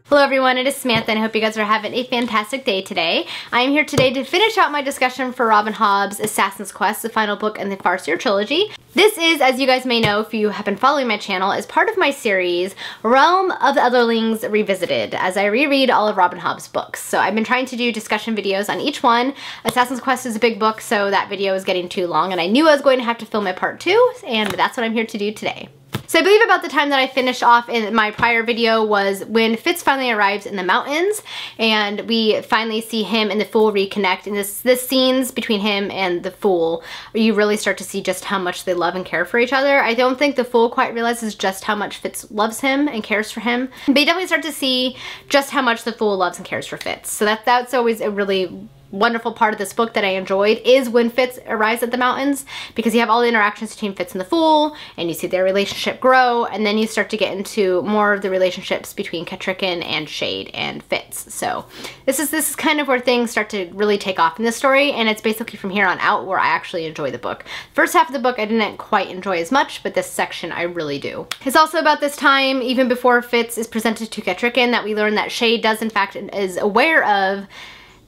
Hello everyone, it is Samantha and I hope you guys are having a fantastic day today. I am here today to finish out my discussion for Robin Hobb's Assassin's Quest, the final book in the Farseer Trilogy. This is, as you guys may know if you have been following my channel, is part of my series, Realm of the Elderlings Revisited, as I reread all of Robin Hobb's books. So I've been trying to do discussion videos on each one. Assassin's Quest is a big book, so that video is getting too long and I knew I was going to have to film my part 2, and that's what I'm here to do today. So I believe about the time that I finished off in my prior video was when Fitz finally arrives in the mountains and we finally see him and the Fool reconnect, and this scenes between him and the Fool, you really start to see just how much they love and care for each other. I don't think the Fool quite realizes just how much Fitz loves him and cares for him, but you definitely start to see just how much the Fool loves and cares for Fitz. So that's always a really wonderful part of this book that I enjoyed, is when Fitz arrives at the mountains, because you have all the interactions between Fitz and the Fool and you see their relationship grow, and then you start to get into more of the relationships between Catrican and Shade and Fitz. So this is kind of where things start to really take off in this story, and it's basically from here on out where I actually enjoy the book. First half of the book I didn't quite enjoy as much, but this section I really do. It's also about this time, even before Fitz is presented to Catrican, that we learn that Shade does in fact is aware of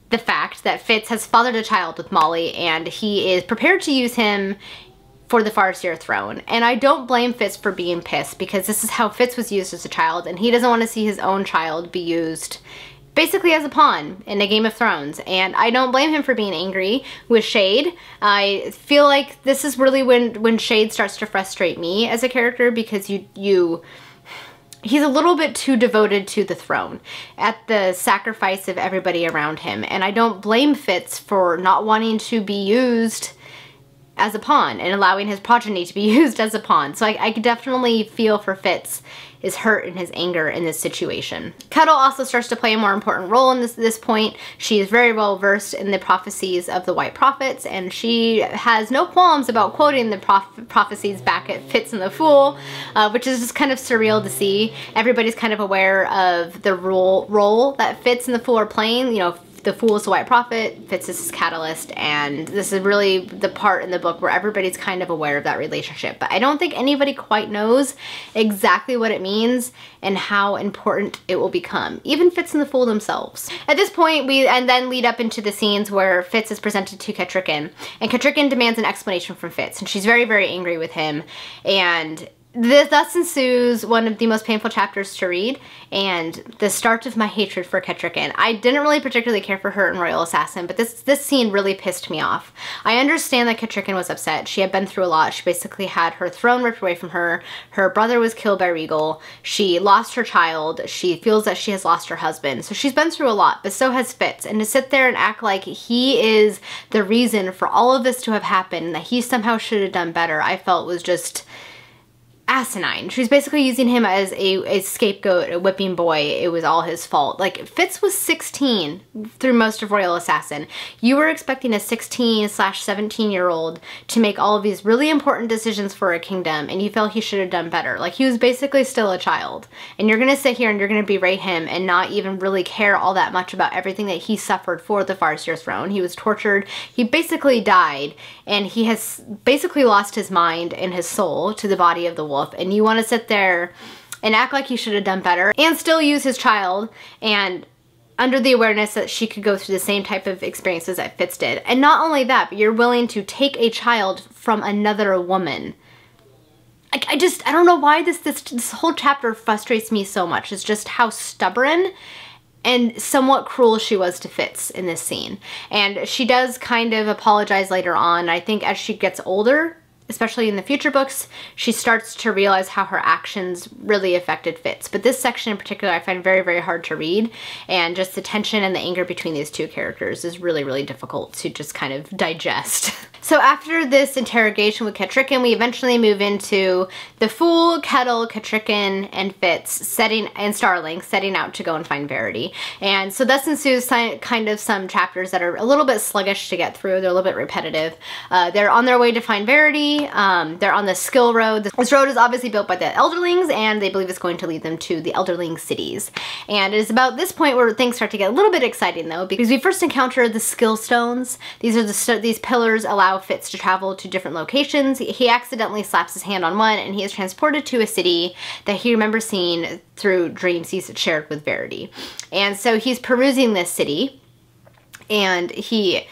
the fact that Fitz has fathered a child with Molly and he is prepared to use him for the Farseer throne. And I don't blame Fitz for being pissed, because this is how Fitz was used as a child and he doesn't want to see his own child be used basically as a pawn in a Game of Thrones. And I don't blame him for being angry with Shade. I feel like this is really when Shade starts to frustrate me as a character, because he's a little bit too devoted to the throne at the sacrifice of everybody around him. And I don't blame Fitz for not wanting to be used as a pawn and allowing his progeny to be used as a pawn. So I could definitely feel for Fitz, his hurt and his anger in this situation. Kettle also starts to play a more important role in this point. She is very well versed in the prophecies of the White Prophets, and she has no qualms about quoting the prophecies back at Fitz and the Fool, which is just kind of surreal to see. Everybody's kind of aware of the role that Fitz and the Fool are playing. You know, the Fool is the White Prophet, Fitz is his catalyst, and this is really the part in the book where everybody's kind of aware of that relationship. But I don't think anybody quite knows exactly what it means and how important it will become, even Fitz and the Fool themselves. At this point, and then lead up into the scenes where Fitz is presented to Catrican, and Catrican demands an explanation from Fitz, and she's very, very angry with him, and thus ensues one of the most painful chapters to read, and the start of my hatred for Catrican. I didn't really particularly care for her in Royal Assassin, but this scene really pissed me off. I understand that Catrican was upset. She had been through a lot. She basically had her throne ripped away from her. Her brother was killed by Regal. She lost her child. She feels that she has lost her husband. So she's been through a lot, but so has Fitz. And to sit there and act like he is the reason for all of this to have happened, and that he somehow should have done better, I felt was just asinine. She's basically using him as a scapegoat, a whipping boy. It was all his fault. Like, Fitz was 16 through most of Royal Assassin. You were expecting a 16/17-year-old to make all of these really important decisions for a kingdom, and you felt he should have done better. Like, he was basically still a child. And you're gonna sit here and you're gonna berate him and not even really care all that much about everything that he suffered for the Farseer throne. He was tortured. He basically died, and he has basically lost his mind and his soul to the body of the wolf. And you want to sit there and act like he should have done better and still use his child, and under the awareness that she could go through the same type of experiences that Fitz did. And not only that, but you're willing to take a child from another woman. Like, I don't know why this whole chapter frustrates me so much. It's just how stubborn and somewhat cruel she was to Fitz in this scene. And she does kind of apologize later on. I think as she gets older, especially in the future books, she starts to realize how her actions really affected Fitz. But this section in particular I find very, very hard to read, and just the tension and the anger between these two characters is really, really difficult to just kind of digest. So after this interrogation with Catrican, we eventually move into the Fool, Kettle, Catrican, and Fitz and Starling setting out to go and find Verity. And so thus ensues kind of some chapters that are a little bit sluggish to get through. They're a little bit repetitive. They're on their way to find Verity, Verity. They're on the skill road. This road is obviously built by the Elderlings, and they believe it's going to lead them to the Elderling cities. And it is about this point where things start to get a little bit exciting though, because we first encounter the skill stones. These are these pillars allow Fitz to travel to different locations. He accidentally slaps his hand on one, and he is transported to a city that he remembers seeing through dreams he's shared with Verity. And so he's perusing this city, and he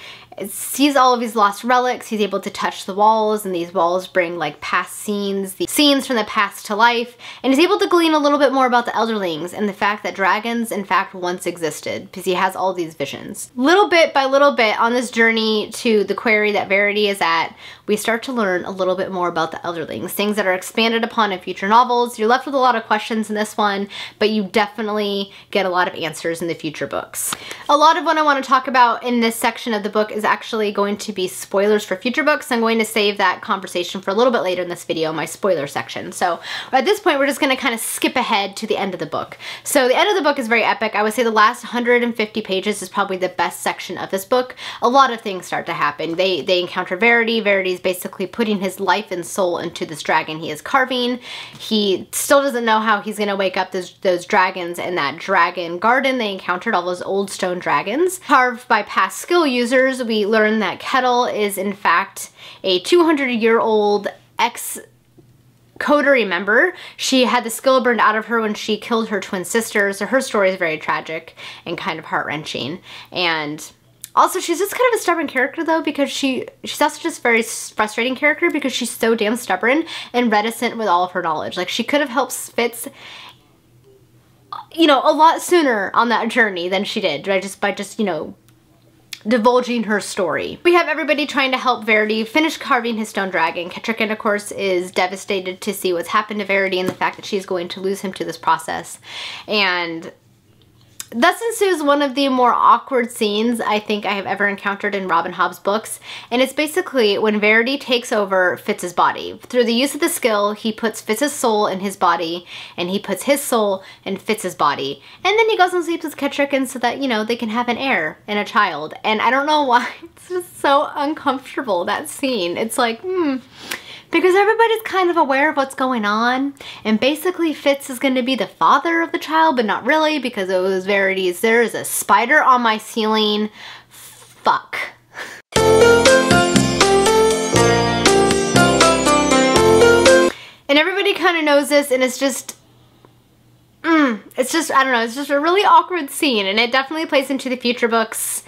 sees all of these lost relics. He's able to touch the walls, and these walls bring like past scenes, the scenes from the past to life, and he's able to glean a little bit more about the Elderlings and the fact that dragons in fact once existed, because he has all these visions. Little bit by little bit on this journey to the quarry that Verity is at, we start to learn a little bit more about the Elderlings, things that are expanded upon in future novels. You're left with a lot of questions in this one, but you definitely get a lot of answers in the future books. A lot of what I want to talk about in this section of the book is actually going to be spoilers for future books. I'm going to save that conversation for a little bit later in this video, my spoiler section. So at this point, we're just going to kind of skip ahead to the end of the book. So the end of the book is very epic. I would say the last 150 pages is probably the best section of this book. A lot of things start to happen. They encounter Verity. Verity's basically putting his life and soul into this dragon he is carving. He still doesn't know how he's going to wake up those dragons in that dragon garden. They encountered all those old stone dragons carved by past skill users. We learn that Kettle is in fact a 200-year-old ex-coterie member. She had the skill burned out of her when she killed her twin sister, so her story is very tragic and kind of heart-wrenching. And also, she's just kind of a stubborn character though, because she's also just a very frustrating character because she's so damn stubborn and reticent with all of her knowledge. Like, she could have helped Fitz, you know, a lot sooner on that journey than she did, right? By just, you know, divulging her story. We have everybody trying to help Verity finish carving his stone dragon. Kettricken, of course, is devastated to see what's happened to Verity and the fact that she's going to lose him to this process. And thus ensues one of the more awkward scenes I think I have ever encountered in Robin Hobb's books, and it's basically when Verity takes over Fitz's body. Through the use of the skill, he puts Fitz's soul in his body, and he puts his soul in Fitz's body. And then he goes and sleeps with Kettricken so that, you know, they can have an heir and a child. And I don't know why, it's just so uncomfortable, that scene. It's like, because everybody's kind of aware of what's going on, and basically Fitz is going to be the father of the child, but not really, because it was Verity's. There is a spider on my ceiling. Fuck. And everybody kind of knows this, and it's just, I don't know, it's just a really awkward scene, and it definitely plays into the future books.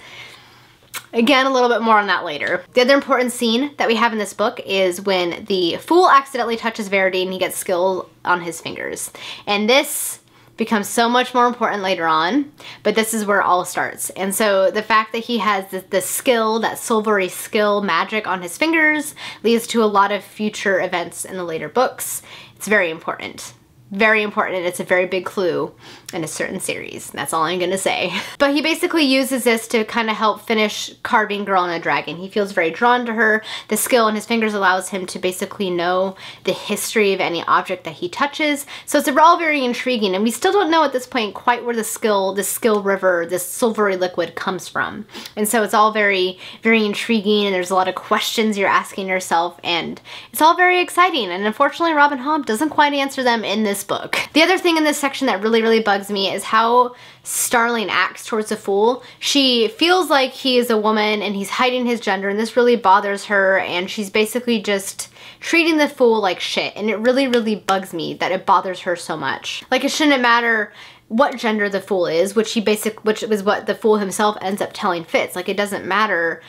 Again, a little bit more on that later. The other important scene that we have in this book is when the Fool accidentally touches Verity and he gets skill on his fingers. And this becomes so much more important later on, but this is where it all starts. And so the fact that he has the skill, that silvery skill magic on his fingers, leads to a lot of future events in the later books. It's very important. Very important, and it's a very big clue in a certain series. That's all I'm gonna say. But he basically uses this to kind of help finish carving Girl and a Dragon. He feels very drawn to her. The skill in his fingers allows him to basically know the history of any object that he touches. So it's all very intriguing, and we still don't know at this point quite where the skill river, this silvery liquid comes from. And so it's all very, very intriguing, and there's a lot of questions you're asking yourself, and it's all very exciting. And unfortunately, Robin Hobb doesn't quite answer them in this book. The other thing in this section that really, really bugs me is how Starling acts towards the Fool. She feels like he is a woman and he's hiding his gender, and this really bothers her, and she's basically just treating the Fool like shit, and it really, really bugs me that it bothers her so much. Like, it shouldn't matter what gender the Fool is, which was what the Fool himself ends up telling Fitz. Like, it doesn't matter.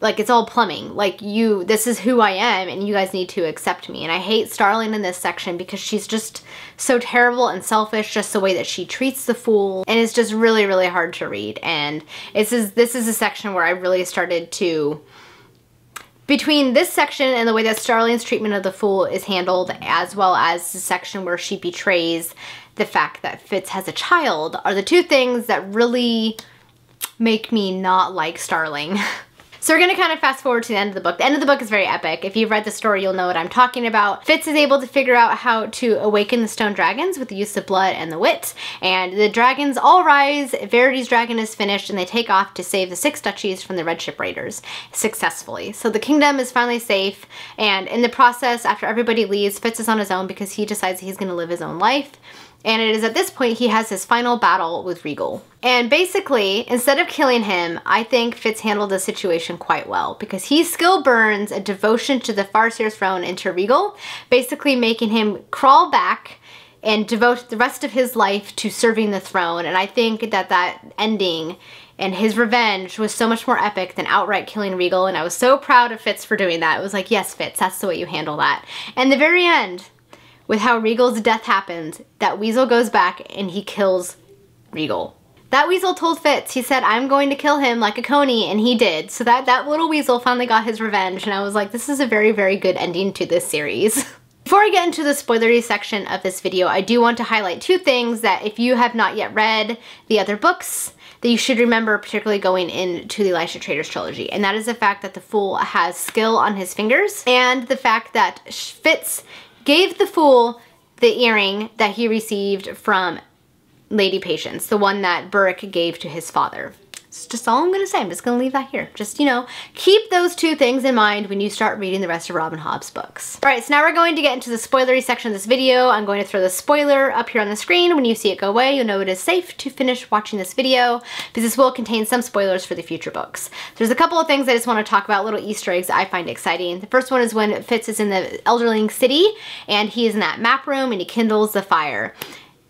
Like, it's all plumbing. Like, this is who I am, and you guys need to accept me. And I hate Starling in this section because she's just so terrible and selfish, just the way that she treats the Fool. And it's just really, really hard to read. And this is a section where I really started to, between this section and the way that Starling's treatment of the Fool is handled, as well as the section where she betrays the fact that Fitz has a child, are the two things that really make me not like Starling. So we're gonna kind of fast forward to the end of the book. The end of the book is very epic. If you've read the story, you'll know what I'm talking about. Fitz is able to figure out how to awaken the stone dragons with the use of blood and the wit, and the dragons all rise. Verity's dragon is finished, and they take off to save the 6 duchies from the Red Ship Raiders successfully. So the kingdom is finally safe, and in the process, after everybody leaves, Fitz is on his own because he decides he's gonna live his own life. And it is at this point he has his final battle with Regal. And basically, instead of killing him, I think Fitz handled the situation quite well because he still burns a devotion to the Farseer throne into Regal, basically making him crawl back and devote the rest of his life to serving the throne. And I think that that ending and his revenge was so much more epic than outright killing Regal, and I was so proud of Fitz for doing that. It was like, yes, Fitz, that's the way you handle that. And the very end, with how Regal's death happens, that weasel goes back and he kills Regal. That weasel told Fitz, he said, I'm going to kill him like a coney, and he did. So that little weasel finally got his revenge, and I was like, this is a very, very good ending to this series. Before I get into the spoilery section of this video, I do want to highlight 2 things that if you have not yet read the other books, that you should remember, particularly going into the Liveship Trilogy. And that is the fact that the Fool has skill on his fingers, and the fact that Fitz gave the Fool the earring that he received from Lady Patience, the one that Burrick gave to his father. It's just all I'm gonna say. I'm just gonna leave that here. Just, you know, keep those 2 things in mind when you start reading the rest of Robin Hobb's books. All right, so now we're going to get into the spoilery section of this video. I'm going to throw the spoiler up here on the screen. When you see it go away, you'll know it is safe to finish watching this video because this will contain some spoilers for the future books. There's a couple of things I just want to talk about, little Easter eggs that I find exciting. The first one is when Fitz is in the Elderling city and he is in that map room and he kindles the fire.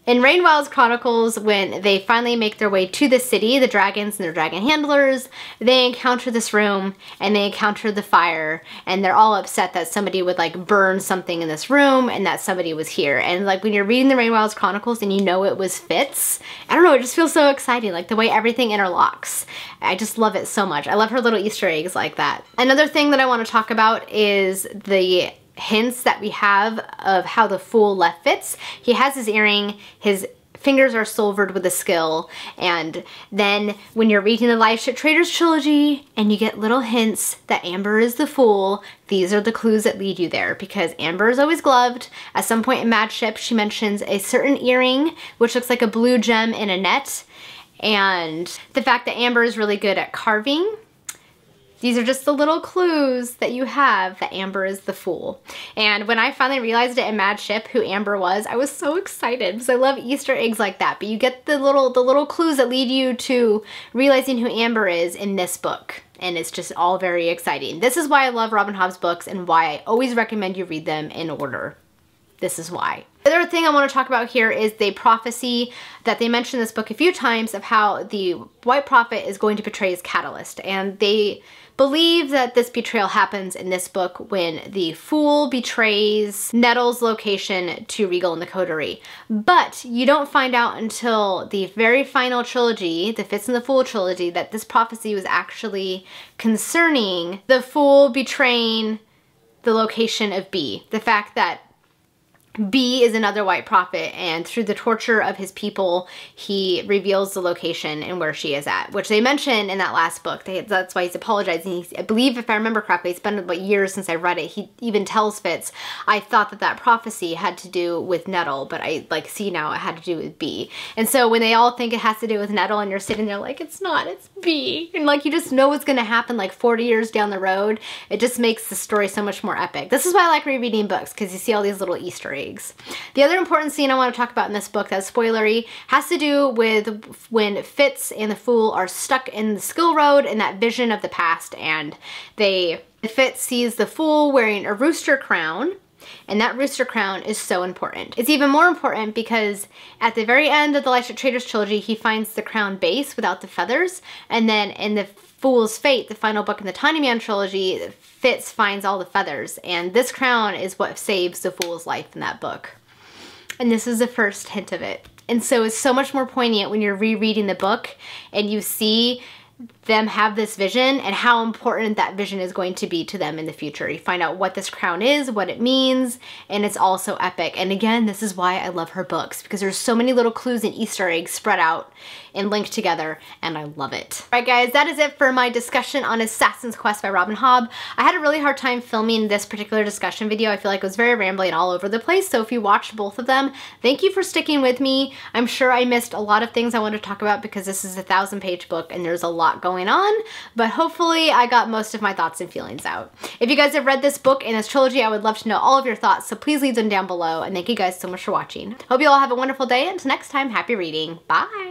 In Rainwilds Chronicles, when they finally make their way to the city, the dragons and their dragon handlers, they encounter this room and they encounter the fire, and they're all upset that somebody would like burn something in this room and that somebody was here. And like when you're reading the Rainwilds Chronicles and you know it was Fitz, I don't know, it just feels so exciting, like the way everything interlocks. I just love it so much. I love her little Easter eggs like that. Another thing that I want to talk about is the hints that we have of how the Fool left Fitz. He has his earring, his fingers are silvered with a skill, and then when you're reading the Liveship Trilogy and you get little hints that Amber is the Fool, these are the clues that lead you there, because Amber is always gloved. At some point in Mad Ship, she mentions a certain earring which looks like a blue gem in a net, and the fact that Amber is really good at carving. These are just the little clues that you have that Amber is the Fool. And when I finally realized it in Mad Ship who Amber was, I was so excited because I love Easter eggs like that. But you get the little clues that lead you to realizing who Amber is in this book. And it's just all very exciting. This is why I love Robin Hobb's books and why I always recommend you read them in order. This is why. The other thing I want to talk about here is the prophecy that they mention in this book a few times of how the White Prophet is going to betray his catalyst. And they believe that this betrayal happens in this book when the Fool betrays Nettle's location to Regal and the Coterie. But you don't find out until the very final trilogy, the Fitz and the Fool trilogy, that this prophecy was actually concerning the Fool betraying the location of B. The fact that B is another White Prophet, and through the torture of his people, he reveals the location and where she is at, which they mention in that last book. That's why he's apologizing. I believe, if I remember correctly, it's been about years since I read it. He even tells Fitz, I thought that that prophecy had to do with Nettle, but I see now it had to do with B. And so when they all think it has to do with Nettle and you're sitting there like, it's not, it's B. And like, you just know what's going to happen like 40 years down the road. It just makes the story so much more epic. This is why I like rereading books, because you see all these little Easter eggs. The other important scene I want to talk about in this book that's spoilery has to do with when Fitz and the Fool are stuck in the Skill Road in that vision of the past, and Fitz sees the Fool wearing a rooster crown, and that rooster crown is so important. It's even more important because at the very end of the Liveship Trilogy, he finds the crown base without the feathers, and then in the Fool's Fate, the final book in the Tawny Man Trilogy, Fitz finds all the feathers, and this crown is what saves the Fool's life in that book. And this is the first hint of it. And so it's so much more poignant when you're rereading the book and you see them have this vision and how important that vision is going to be to them in the future. You find out what this crown is, what it means, and it's also epic. And again, this is why I love her books, because there's so many little clues and Easter eggs spread out and linked together, and I love it. All right, guys, that is it for my discussion on Assassin's Quest by Robin Hobb. I had a really hard time filming this particular discussion video. I feel like it was very rambly and all over the place, so if you watched both of them, thank you for sticking with me. I'm sure I missed a lot of things I wanted to talk about because this is a 1,000-page book and there's a lot going on, but hopefully I got most of my thoughts and feelings out. If you guys have read this book and this trilogy, I would love to know all of your thoughts, so please leave them down below, and thank you guys so much for watching. Hope you all have a wonderful day, and until next time, happy reading. Bye!